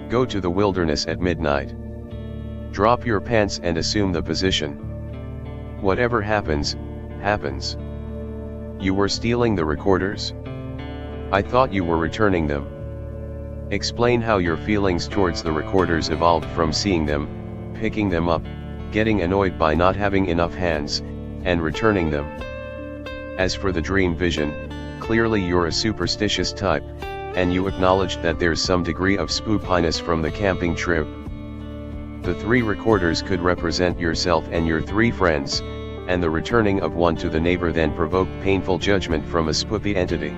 Go to the wilderness at midnight. Drop your pants and assume the position. Whatever happens, happens. You were stealing the recorders? I thought you were returning them. Explain how your feelings towards the recorders evolved from seeing them, picking them up, getting annoyed by not having enough hands, and returning them. As for the dream vision, clearly you're a superstitious type, and you acknowledged that there's some degree of spookiness from the camping trip. The 3 recorders could represent yourself and your 3 friends, and the returning of one to the neighbor then provoked painful judgment from a spooky entity.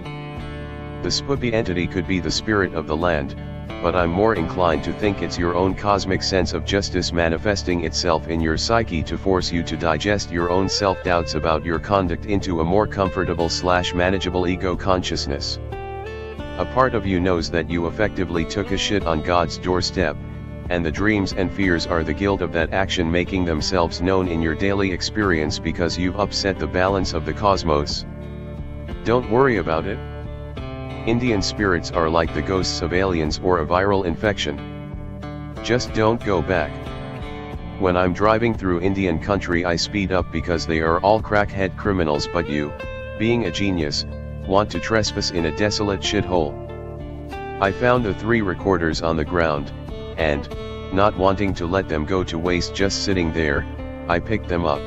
The spooky entity could be the spirit of the land, but I'm more inclined to think it's your own cosmic sense of justice manifesting itself in your psyche to force you to digest your own self-doubts about your conduct into a more comfortable/manageable ego consciousness. A part of you knows that you effectively took a shit on God's doorstep, and the dreams and fears are the guilt of that action making themselves known in your daily experience because you've upset the balance of the cosmos. Don't worry about it. Indian spirits are like the ghosts of aliens or a viral infection. Just don't go back. When I'm driving through Indian country I speed up because they are all crackhead criminals, but you, being a genius, want to trespass in a desolate shithole. I found the 3 recorders on the ground, and, not wanting to let them go to waste just sitting there, I picked them up.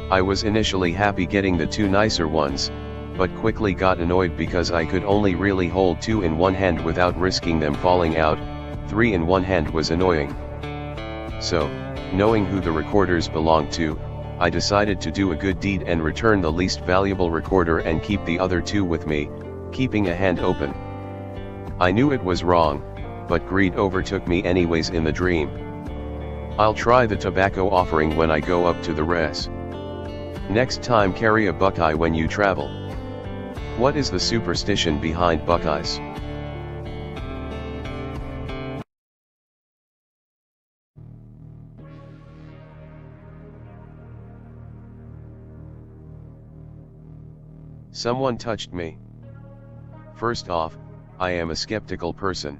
I was initially happy getting the 2 nicer ones, but quickly got annoyed because I could only really hold 2 in one hand without risking them falling out. 3 in one hand was annoying. So, knowing who the recorders belonged to, I decided to do a good deed and return the least valuable recorder and keep the other 2 with me, keeping a hand open. I knew it was wrong, but greed overtook me anyways in the dream. I'll try the tobacco offering when I go up to the res. Next time carry a buckeye when you travel. What is the superstition behind buckeyes? Someone touched me. First off, I am a skeptical person.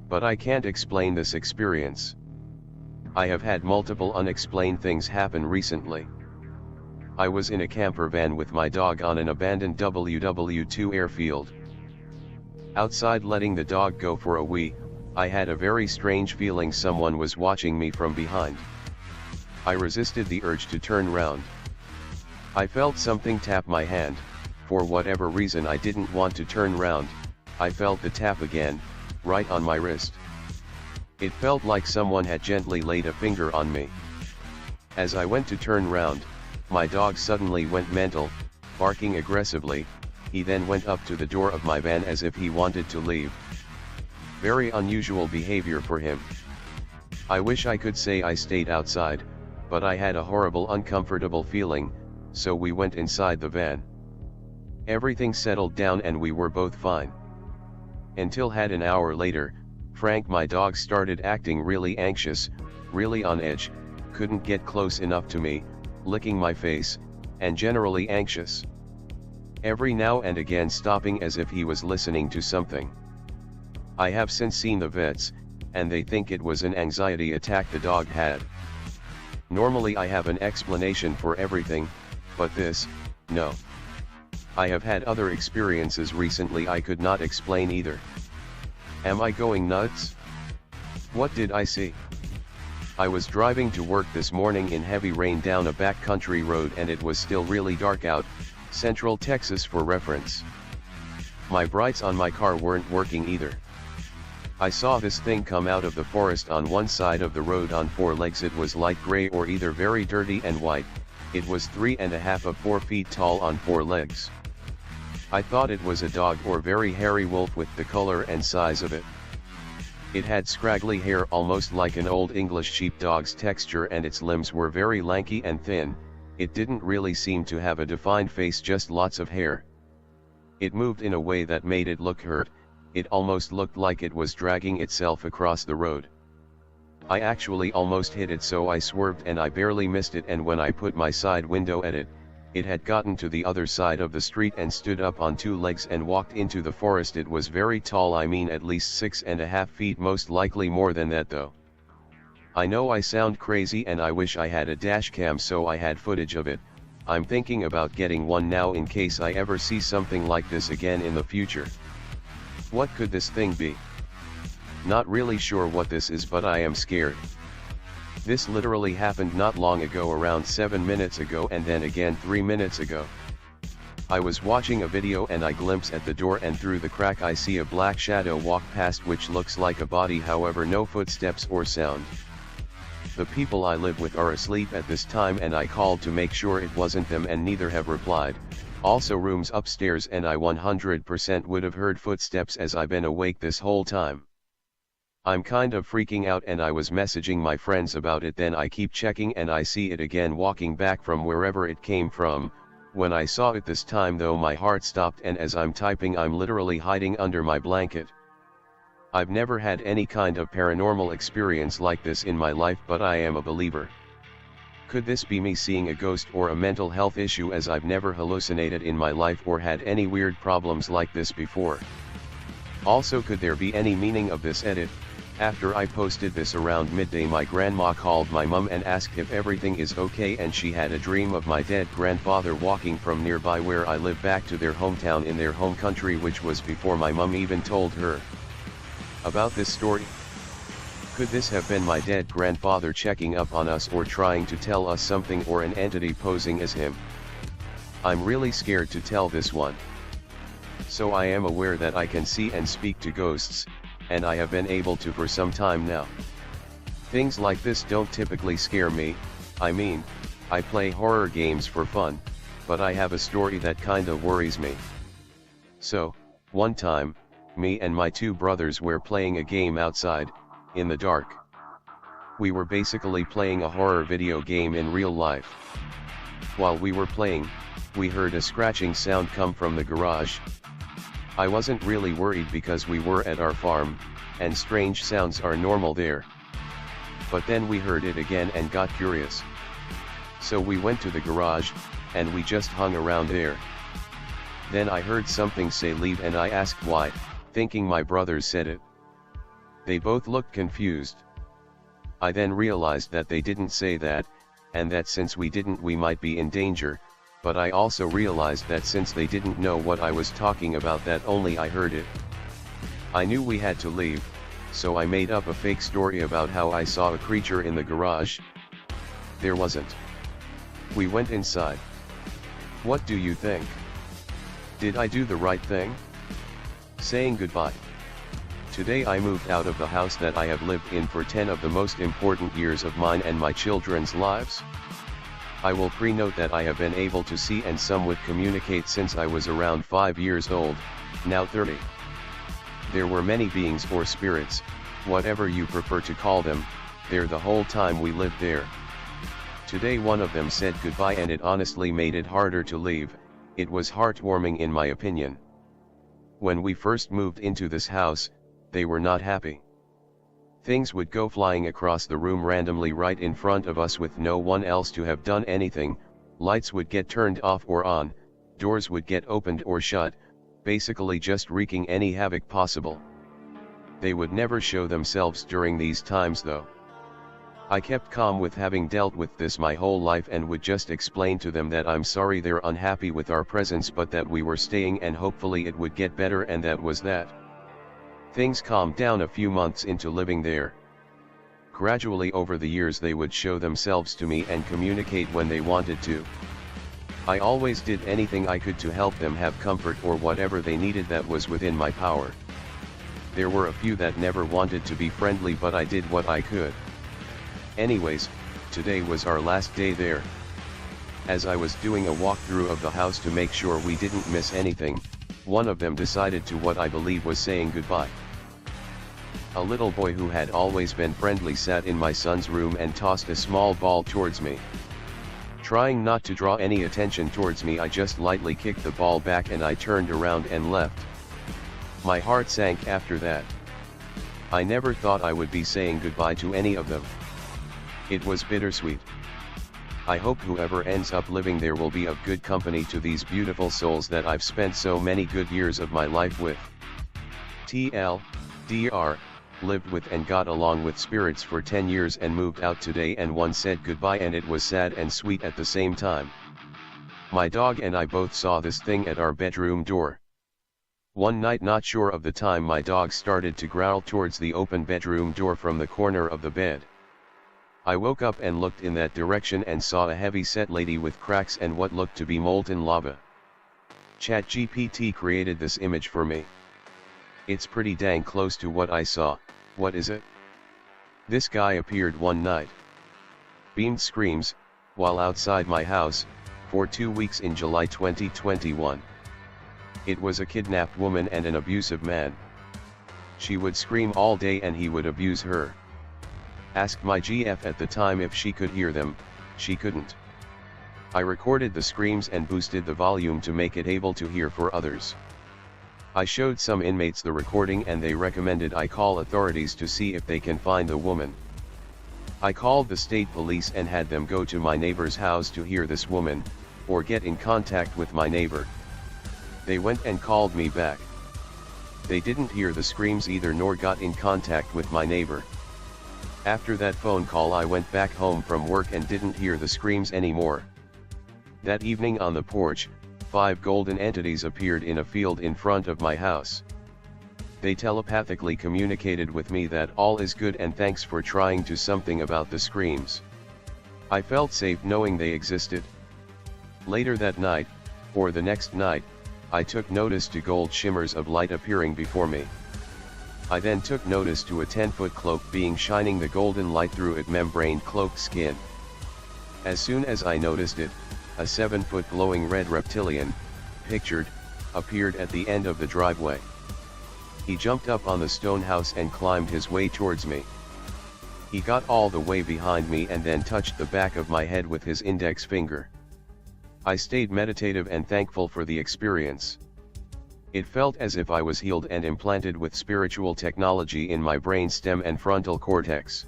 But I can't explain this experience. I have had multiple unexplained things happen recently. I was in a camper van with my dog on an abandoned WW2 airfield. Outside letting the dog go for a wee, I had a very strange feeling someone was watching me from behind. I resisted the urge to turn round. I felt something tap my hand. For whatever reason I didn't want to turn round. I felt the tap again, right on my wrist. It felt like someone had gently laid a finger on me. As I went to turn round, my dog suddenly went mental, barking aggressively. He then went up to the door of my van as if he wanted to leave. Very unusual behavior for him. I wish I could say I stayed outside, but I had a horrible uncomfortable feeling, so we went inside the van. Everything settled down and we were both fine. Until an hour later, Frank my dog started acting really anxious, really on edge, couldn't get close enough to me, licking my face, and generally anxious. Every now and again stopping as if he was listening to something. I have since seen the vets, and they think it was an anxiety attack the dog had. Normally I have an explanation for everything, but this, no. I have had other experiences recently I could not explain either. Am I going nuts? What did I see? I was driving to work this morning in heavy rain down a backcountry road and it was still really dark out, Central Texas for reference. My brights on my car weren't working either. I saw this thing come out of the forest on one side of the road on 4 legs. It was light gray or either very dirty and white. It was 3.5 to 4 feet tall on 4 legs. I thought it was a dog or very hairy wolf with the color and size of it. It had scraggly hair almost like an old English sheepdog's texture and its limbs were very lanky and thin. It didn't really seem to have a defined face, just lots of hair. It moved in a way that made it look hurt. It almost looked like it was dragging itself across the road. I actually almost hit it, so I swerved and I barely missed it, and when I put my side window at it, it had gotten to the other side of the street and stood up on 2 legs and walked into the forest. It was very tall, I mean at least 6.5 feet, most likely more than that though. I know I sound crazy and I wish I had a dash cam so I had footage of it. I'm thinking about getting one now in case I ever see something like this again in the future. What could this thing be? Not really sure what this is, but I am scared. This literally happened not long ago, around 7 minutes ago, and then again 3 minutes ago. I was watching a video and I glimpse at the door, and through the crack I see a black shadow walk past which looks like a body, however no footsteps or sound. The people I live with are asleep at this time and I called to make sure it wasn't them and neither have replied. Also rooms upstairs and I 100% would have heard footsteps as I've been awake this whole time. I'm kind of freaking out and I was messaging my friends about it, then I keep checking and I see it again walking back from wherever it came from. When I saw it this time though, my heart stopped, and as I'm typing I'm literally hiding under my blanket. I've never had any kind of paranormal experience like this in my life, but I am a believer. Could this be me seeing a ghost or a mental health issue, as I've never hallucinated in my life or had any weird problems like this before? Also, could there be any meaning of this edit? After I posted this around midday, my grandma called my mum and asked if everything is okay, and she had a dream of my dead grandfather walking from nearby where I live back to their hometown in their home country, which was before my mum even told her about this story. Could this have been my dead grandfather checking up on us or trying to tell us something, or an entity posing as him? I'm really scared to tell this one. So I am aware that I can see and speak to ghosts, and I have been able to for some time now. Things like this don't typically scare me. I mean, I play horror games for fun, but I have a story that kinda worries me. So, one time, me and my 2 brothers were playing a game outside, in the dark. We were basically playing a horror video game in real life. While we were playing, we heard a scratching sound come from the garage. I wasn't really worried because we were at our farm, and strange sounds are normal there. But then we heard it again and got curious. So we went to the garage, and we just hung around there. Then I heard something say leave, and I asked why, thinking my brothers said it. They both looked confused. I then realized that they didn't say that, and that since we didn't we might be in danger, but I also realized that since they didn't know what I was talking about that only I heard it. I knew we had to leave, so I made up a fake story about how I saw a creature in the garage. There wasn't. We went inside. What do you think? Did I do the right thing? Saying goodbye. Today I moved out of the house that I have lived in for 10 of the most important years of mine and my children's lives. I will pre-note that I have been able to see and somewhat communicate since I was around 5 years old, now 30. There were many beings or spirits, whatever you prefer to call them, there the whole time we lived there. Today one of them said goodbye and it honestly made it harder to leave. It was heartwarming in my opinion. When we first moved into this house, they were not happy. Things would go flying across the room randomly right in front of us with no one else to have done anything, lights would get turned off or on, doors would get opened or shut, basically just wreaking any havoc possible. They would never show themselves during these times though. I kept calm with having dealt with this my whole life and would just explain to them that I'm sorry they're unhappy with our presence but that we were staying and hopefully it would get better and that was that. Things calmed down a few months into living there. Gradually over the years they would show themselves to me and communicate when they wanted to. I always did anything I could to help them have comfort or whatever they needed that was within my power. There were a few that never wanted to be friendly but I did what I could. Anyways, today was our last day there. As I was doing a walkthrough of the house to make sure we didn't miss anything, one of them decided to what I believe was saying goodbye. A little boy who had always been friendly sat in my son's room and tossed a small ball towards me. Trying not to draw any attention towards me, I just lightly kicked the ball back and I turned around and left. My heart sank after that. I never thought I would be saying goodbye to any of them. It was bittersweet. I hope whoever ends up living there will be of good company to these beautiful souls that I've spent so many good years of my life with. TLDR, lived with and got along with spirits for 10 years and moved out today and one said goodbye and it was sad and sweet at the same time. My dog and I both saw this thing at our bedroom door. One night, not sure of the time, my dog started to growl towards the open bedroom door from the corner of the bed. I woke up and looked in that direction and saw a heavy-set lady with cracks and what looked to be molten lava. ChatGPT created this image for me. It's pretty dang close to what I saw. What is it? This guy appeared one night. Beamed screams, while outside my house, for 2 weeks in July 2021. It was a kidnapped woman and an abusive man. She would scream all day and he would abuse her. Asked my GF at the time if she could hear them, she couldn't. I recorded the screams and boosted the volume to make it able to hear for others. I showed some inmates the recording and they recommended I call authorities to see if they can find the woman. I called the state police and had them go to my neighbor's house to hear this woman, or get in contact with my neighbor. They went and called me back. They didn't hear the screams either nor got in contact with my neighbor. After that phone call I went back home from work and didn't hear the screams anymore. That evening on the porch, 5 golden entities appeared in a field in front of my house. They telepathically communicated with me that all is good and thanks for trying to something about the screams. I felt safe knowing they existed. Later that night, or the next night, I took notice to gold shimmers of light appearing before me. I then took notice to a 10-foot cloak being shining the golden light through it membraned cloaked skin. As soon as I noticed it, a 7-foot glowing red reptilian, pictured, appeared at the end of the driveway. He jumped up on the stone house and climbed his way towards me. He got all the way behind me and then touched the back of my head with his index finger. I stayed meditative and thankful for the experience. It felt as if I was healed and implanted with spiritual technology in my brain stem and frontal cortex.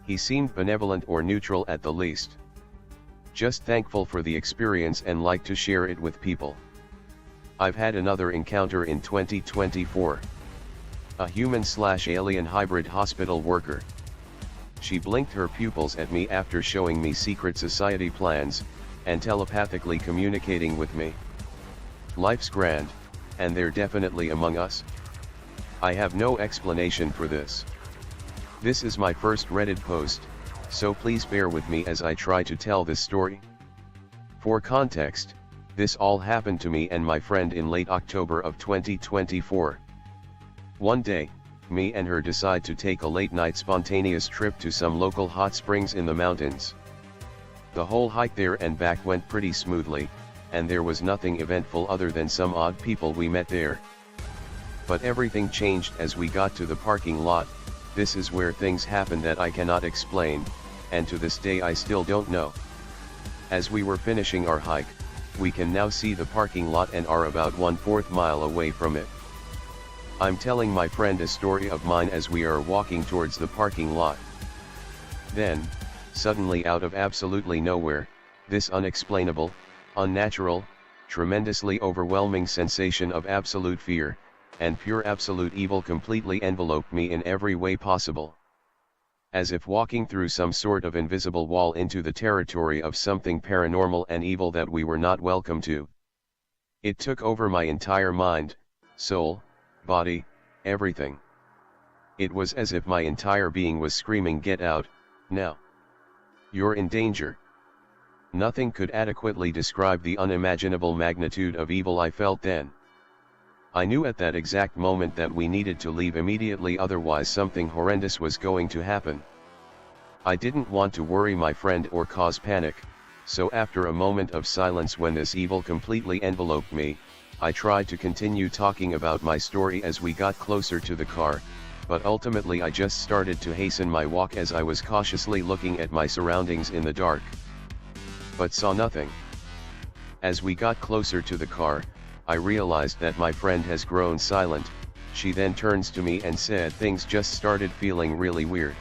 He seemed benevolent or neutral at the least. Just thankful for the experience and like to share it with people. I've had another encounter in 2024. A human/alien hybrid hospital worker. She blinked her pupils at me after showing me secret society plans, and telepathically communicating with me. Life's grand, and they're definitely among us. I have no explanation for this. This is my first Reddit post, so please bear with me as I try to tell this story. For context, this all happened to me and my friend in late October of 2024. One day, me and her decide to take a late-night spontaneous trip to some local hot springs in the mountains. The whole hike there and back went pretty smoothly, and there was nothing eventful other than some odd people we met there. But everything changed as we got to the parking lot. This is where things happened that I cannot explain, and to this day I still don't know. As we were finishing our hike, we can now see the parking lot and are about 1/4 mile away from it. I'm telling my friend a story of mine as we are walking towards the parking lot. Then, suddenly out of absolutely nowhere, this unexplainable, unnatural, tremendously overwhelming sensation of absolute fear, and pure absolute evil completely enveloped me in every way possible. As if walking through some sort of invisible wall into the territory of something paranormal and evil that we were not welcome to. It took over my entire mind, soul, body, everything. It was as if my entire being was screaming, "Get out, now! You're in danger!" Nothing could adequately describe the unimaginable magnitude of evil I felt then. I knew at that exact moment that we needed to leave immediately, otherwise something horrendous was going to happen. I didn't want to worry my friend or cause panic, so after a moment of silence when this evil completely enveloped me, I tried to continue talking about my story as we got closer to the car, but ultimately I just started to hasten my walk as I was cautiously looking at my surroundings in the dark. But saw nothing. As we got closer to the car, I realized that my friend has grown silent. She then turns to me and said things just started feeling really weird.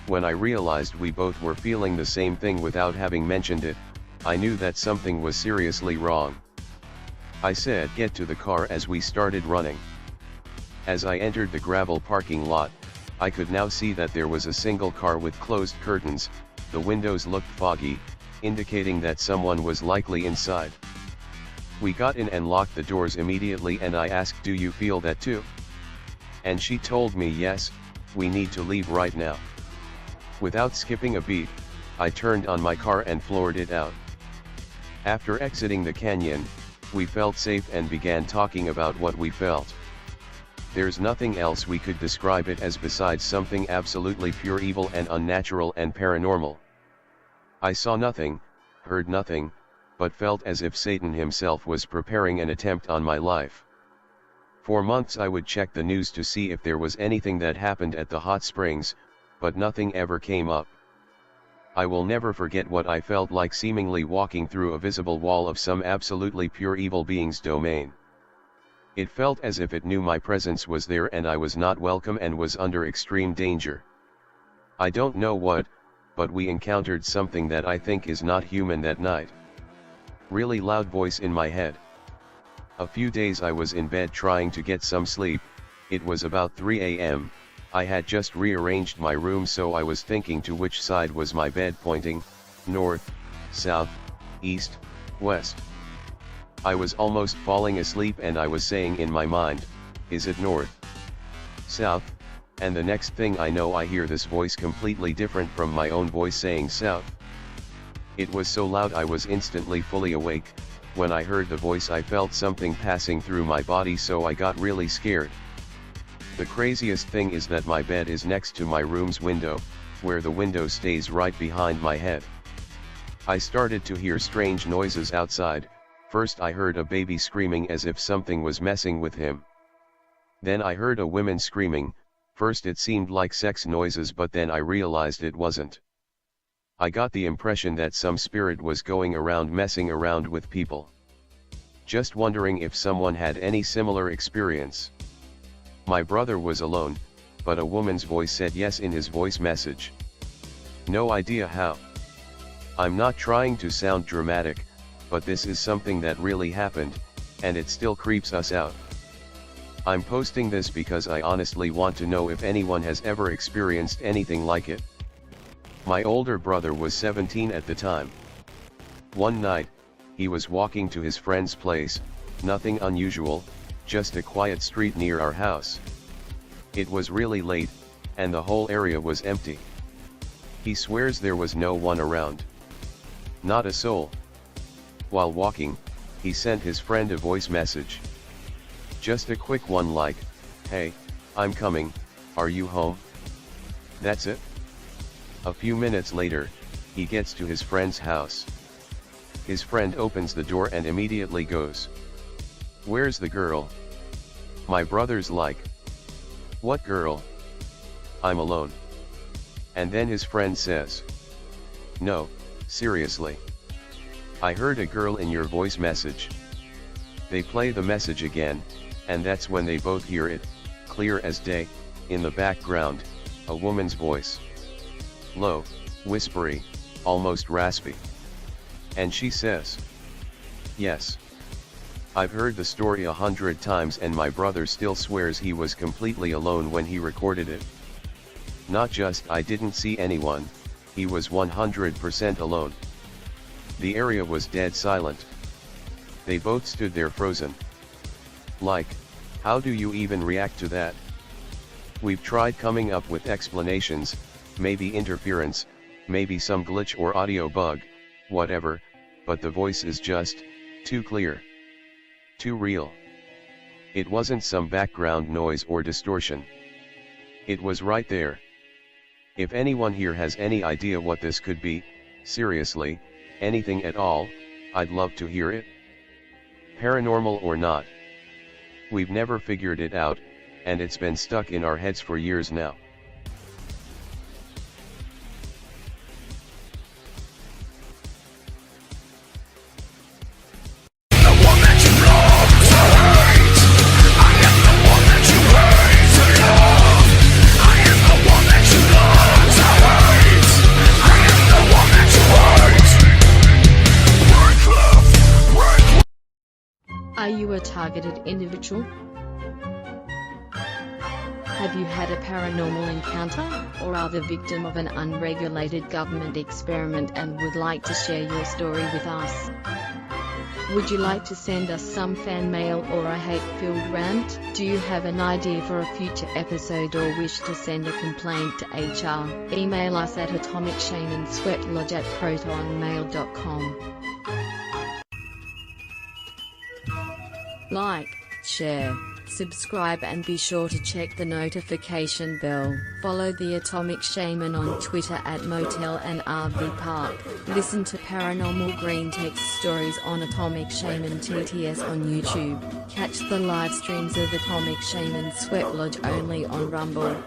When I realized we both were feeling the same thing without having mentioned it, I knew that something was seriously wrong. I said, "Get to the car," as we started running. As I entered the gravel parking lot, I could now see that there was a single car with closed curtains. The windows looked foggy, indicating that someone was likely inside. We got in and locked the doors immediately, and I asked, "Do you feel that too?" And she told me, "Yes, we need to leave right now." Without skipping a beat, I turned on my car and floored it out. After exiting the canyon, we felt safe and began talking about what we felt. There's nothing else we could describe it as besides something absolutely pure evil and unnatural and paranormal. I saw nothing, heard nothing, but felt as if Satan himself was preparing an attempt on my life. For months I would check the news to see if there was anything that happened at the hot springs, but nothing ever came up. I will never forget what I felt like seemingly walking through a visible wall of some absolutely pure evil being's domain. It felt as if it knew my presence was there and I was not welcome and was under extreme danger. I don't know what, but we encountered something that I think is not human that night. Really loud voice in my head. A few days I was in bed trying to get some sleep. It was about 3 a.m. I had just rearranged my room, so I was thinking to which side was my bed pointing: north, south, east, west. I was almost falling asleep and I was saying in my mind, "Is it north? South?" And the next thing I know I hear this voice completely different from my own voice saying south. It was so loud I was instantly fully awake. When I heard the voice I felt something passing through my body, so I got really scared. The craziest thing is that my bed is next to my room's window, where the window stays right behind my head. I started to hear strange noises outside. First I heard a baby screaming as if something was messing with him. Then I heard a woman screaming. First it seemed like sex noises, but then I realized it wasn't. I got the impression that some spirit was going around messing around with people. Just wondering if someone had any similar experience. My brother was alone, but a woman's voice said yes in his voice message. No idea how. I'm not trying to sound dramatic, but this is something that really happened, and it still creeps us out. I'm posting this because I honestly want to know if anyone has ever experienced anything like it. My older brother was 17 at the time. One night, he was walking to his friend's place, nothing unusual, just a quiet street near our house. It was really late, and the whole area was empty. He swears there was no one around. Not a soul. While walking, he sent his friend a voice message. Just a quick one like, "Hey, I'm coming, are you home?" That's it. A few minutes later, he gets to his friend's house. His friend opens the door and immediately goes, "Where's the girl?" My brother's like, "What girl? I'm alone." And then his friend says, "No, seriously. I heard a girl in your voice message." They play the message again, and that's when they both hear it, clear as day, in the background, a woman's voice. Low, whispery, almost raspy. And she says, "Yes. I've heard the story 100 times and my brother still swears he was completely alone when he recorded it. Not just I didn't see anyone, he was 100% alone." The area was dead silent. They both stood there frozen. Like, how do you even react to that? We've tried coming up with explanations, maybe interference, maybe some glitch or audio bug, whatever, but the voice is just too clear. Too real. It wasn't some background noise or distortion. It was right there. If anyone here has any idea what this could be, seriously, anything at all, I'd love to hear it. Paranormal or not. We've never figured it out, and it's been stuck in our heads for years now. Are you a targeted individual? Have you had a paranormal encounter, or are the victim of an unregulated government experiment and would like to share your story with us? Would you like to send us some fan mail or a hate-filled rant? Do you have an idea for a future episode or wish to send a complaint to HR? Email us at atomicshamanSweatlodge@protonmail.com. Like, share, subscribe and be sure to check the notification bell. Follow the Atomic Shaman on Twitter at Motel and RV Park. Listen to Paranormal Green Text Stories on Atomic Shaman TTS on YouTube. Catch the live streams of Atomic Shaman Sweat Lodge only on Rumble.